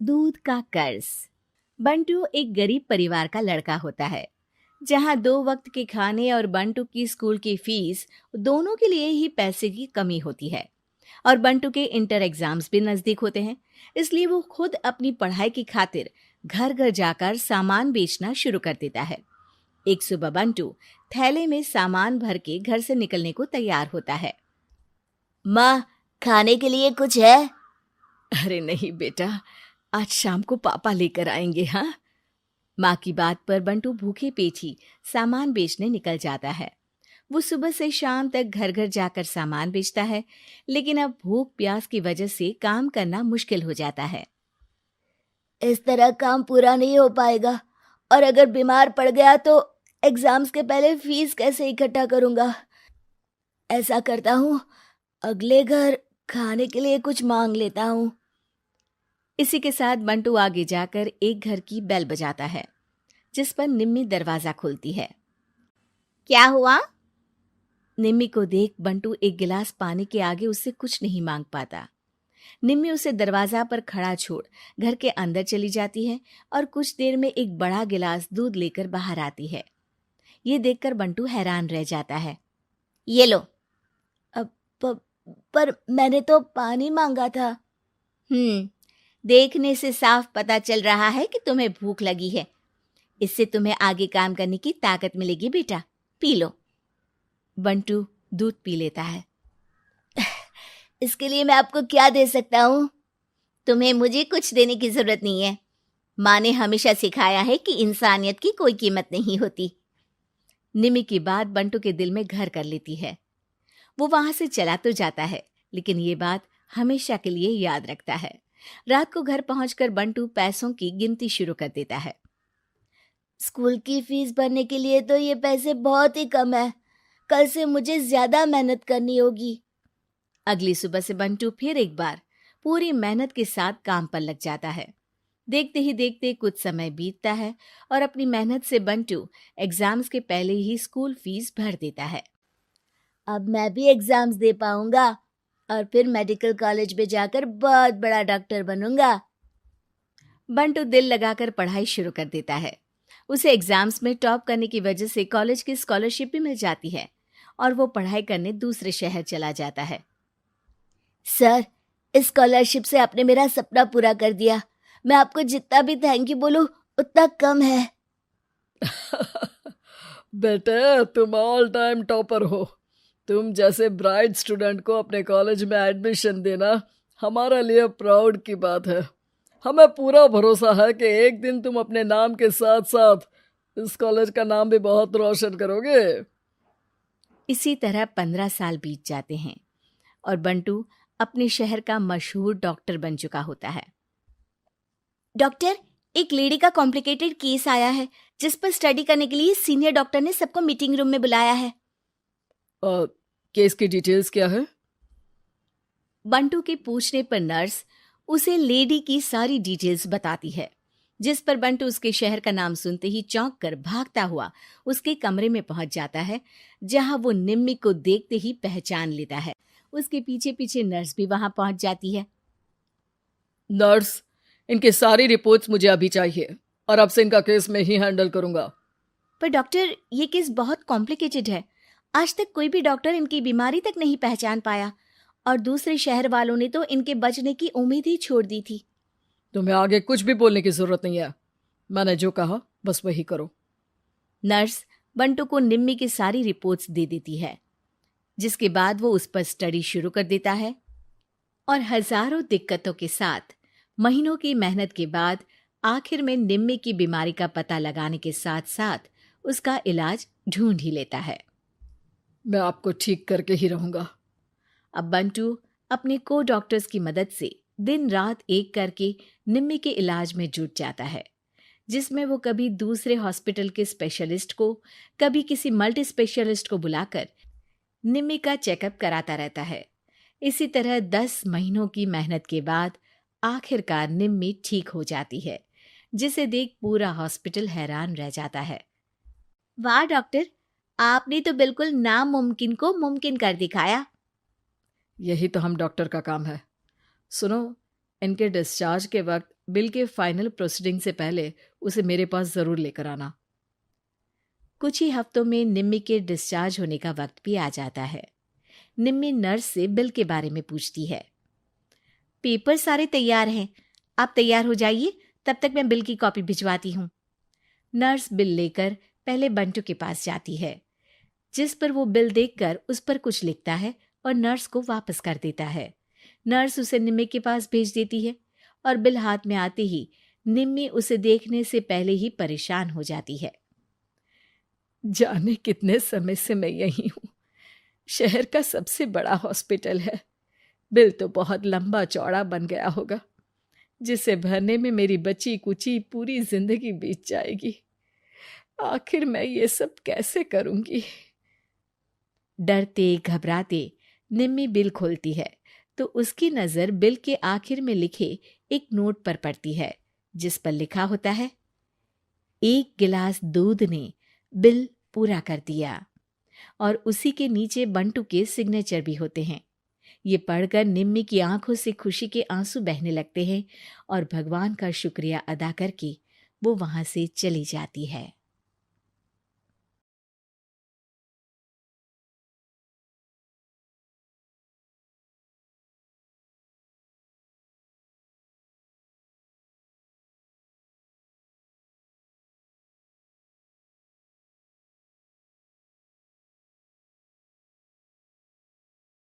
दूध का कर्ज। बंटू एक गरीब परिवार का लड़का होता है, जहां 2 वक्त के खाने और बंटू की स्कूल की फीस दोनों के लिए ही पैसे की कमी होती है। और बंटू के इंटर एग्जाम्स भी नजदीक होते हैं, इसलिए वो खुद अपनी पढ़ाई की खातिर घर घर जाकर सामान बेचना शुरू कर देता है। एक सुबह बंटू थैले में सामान भर के घर से निकलने को तैयार होता है। माँ, खाने के लिए कुछ है? अरे नहीं बेटा, आज शाम को पापा लेकर आएंगे। हाँ, माँ की बात पर बंटू भूखे पेट ही सामान बेचने निकल जाता है। वो सुबह से शाम तक घर घर जाकर सामान बेचता है, लेकिन अब भूख प्यास की वजह से काम करना मुश्किल हो जाता है। इस तरह काम पूरा नहीं हो पाएगा, और अगर बीमार पड़ गया तो एग्जाम्स के पहले फीस कैसे इकट्ठा करूंगा? ऐसा करता हूँ, अगले घर खाने के लिए कुछ मांग लेता हूँ। इसी के साथ बंटू आगे जाकर एक घर की बेल बजाता है, जिस पर निम्मी दरवाजा खोलती है। क्या हुआ? निम्मी को देख बंटू एक गिलास पानी के आगे उससे कुछ नहीं मांग पाता। निम्मी उसे दरवाजा पर खड़ा छोड़ घर के अंदर चली जाती है और कुछ देर में एक बड़ा गिलास दूध लेकर बाहर आती है। ये देखकर बंटू हैरान रह जाता है। ये लो। अब पर मैंने तो पानी मांगा था। देखने से साफ पता चल रहा है कि तुम्हें भूख लगी है। इससे तुम्हें आगे काम करने की ताकत मिलेगी बेटा, पी लो। बंटू दूध पी लेता है। इसके लिए मैं आपको क्या दे सकता हूँ? तुम्हें मुझे कुछ देने की जरूरत नहीं है। माँ ने हमेशा सिखाया है कि इंसानियत की कोई कीमत नहीं होती। निमी की बात बंटू के दिल में घर कर लेती है। वो वहां से चला तो जाता है, लेकिन ये बात हमेशा के लिए याद रखता है। रात को घर पहुंचकर बंटू पैसों की गिनती शुरू कर देता है। स्कूल की फीस भरने के लिए तो ये पैसे बहुत ही कम है। कल से मुझे ज्यादा मेहनत करनी होगी। अगली सुबह से बंटू फिर एक बार पूरी मेहनत के साथ काम पर लग जाता है। देखते ही देखते कुछ समय बीतता है और अपनी मेहनत से बंटू एग्जाम्स के पहले ही स्कूल फीस भर देता है। अब मैं भी एग्जाम्स दे पाऊंगा और फिर मेडिकल कॉलेज में जाकर बहुत बड़ा डॉक्टर बनूंगा। बंटू दिल लगाकर पढ़ाई शुरू कर देता है। उसे एग्जाम्स में टॉप करने की वजह से कॉलेज की स्कॉलरशिप भी मिल जाती है और वो पढ़ाई करने दूसरे शहर चला जाता है। सर, इस स्कॉलरशिप से आपने मेरा सपना पूरा कर दिया। मैं आपको जितना भी थैंक यू बोलूं उतना कम है। बेटे, तुम ऑल टाइम टॉपर हो। तुम जैसे ब्राइट स्टूडेंट को अपने कॉलेज में एडमिशन देना हमारे लिए प्राउड की बात है। हमें पूरा भरोसा है कि एक दिन तुम अपने नाम के साथ साथ इस कॉलेज का नाम भी बहुत रोशन करोगे। इसी तरह 15 साल बीत जाते हैं और बंटू अपने शहर का मशहूर डॉक्टर बन चुका होता है। डॉक्टर, एक लेडी का कॉम्प्लिकेटेड केस आया है, जिस पर स्टडी करने के लिए सीनियर डॉक्टर ने सबको मीटिंग रूम में बुलाया है। केस की डिटेल्स क्या है? बंटू के पूछने पर नर्स उसे लेडी की सारी डिटेल्स बताती है, जिस पर बंटू उसके शहर का नाम सुनते ही चौंक कर भागता हुआ उसके कमरे में पहुंच जाता है, जहां वो निम्मी को देखते ही पहचान लेता है। उसके पीछे पीछे नर्स भी वहां पहुंच जाती है। नर्स, इनकी सारी रिपोर्ट्स मुझे अभी चाहिए और अब से इनका केस मैं ही हैंडल करूंगा। पर डॉक्टर, ये केस बहुत कॉम्प्लिकेटेड है। आज तक कोई भी डॉक्टर इनकी बीमारी तक नहीं पहचान पाया और दूसरे शहर वालों ने तो इनके बचने की उम्मीद ही छोड़ दी थी। तुम्हें आगे कुछ भी बोलने की जरूरत नहीं है। मैंने जो कहा बस वही करो। नर्स बंटू को निम्मी की सारी रिपोर्ट्स दे देती है, जिसके बाद वो उस पर स्टडी शुरू कर देता है और हजारों दिक्कतों के साथ महीनों की मेहनत के बाद आखिर में निम्मी की बीमारी का पता लगाने के साथ साथ उसका इलाज ढूंढ ही लेता है। मैं आपको ठीक करके ही रहूंगा। अब बंटू अपने को डॉक्टर्स की मदद से दिन रात एक करके निम्मी के इलाज में जुट जाता है, जिसमें वो कभी दूसरे हॉस्पिटल के स्पेशलिस्ट को, कभी किसी मल्टी स्पेशलिस्ट को बुलाकर निम्मी का चेकअप कराता रहता है। इसी तरह 10 महीनों की मेहनत के बाद आखिरकार निम्मी ठीक हो जाती है, जिसे देख पूरा हॉस्पिटल हैरान रह जाता है। वाह डॉक्टर, आपने तो बिल्कुल नामुमकिन को मुमकिन कर दिखाया। यही तो हम डॉक्टर का काम है। सुनो, इनके डिस्चार्ज के वक्त बिल के फाइनल प्रोसीडिंग से पहले उसे मेरे पास ज़रूर लेकर आना। कुछ ही हफ्तों में निम्मी के डिस्चार्ज होने का वक्त भी आ जाता है। निम्मी नर्स से बिल के बारे में पूछती है। पेपर सारे तैयार हैं, आप तैयार हो जाइए, तब तक मैं बिल की कॉपी भिजवाती हूँ। नर्स बिल लेकर पहले बंटू के पास जाती है, जिस पर वो बिल देखकर उस पर कुछ लिखता है और नर्स को वापस कर देता है। नर्स उसे निम्मी के पास भेज देती है और बिल हाथ में आते ही निम्मी उसे देखने से पहले ही परेशान हो जाती है। जाने कितने समय से मैं यही हूँ। शहर का सबसे बड़ा हॉस्पिटल है। बिल तो बहुत लंबा चौड़ा बन गया होगा, जिसे भरने में मेरी बची कुची पूरी जिंदगी बीत जाएगी। आखिर मैं ये सब कैसे करूंगी? डरते घबराते निम्मी बिल खोलती है तो उसकी नज़र बिल के आखिर में लिखे एक नोट पर पड़ती है, जिस पर लिखा होता है, 1 गिलास दूध ने बिल पूरा कर दिया। और उसी के नीचे बंटू के सिग्नेचर भी होते हैं। ये पढ़कर निम्मी की आंखों से खुशी के आंसू बहने लगते हैं और भगवान का शुक्रिया अदा करके वो वहां से चली जाती है।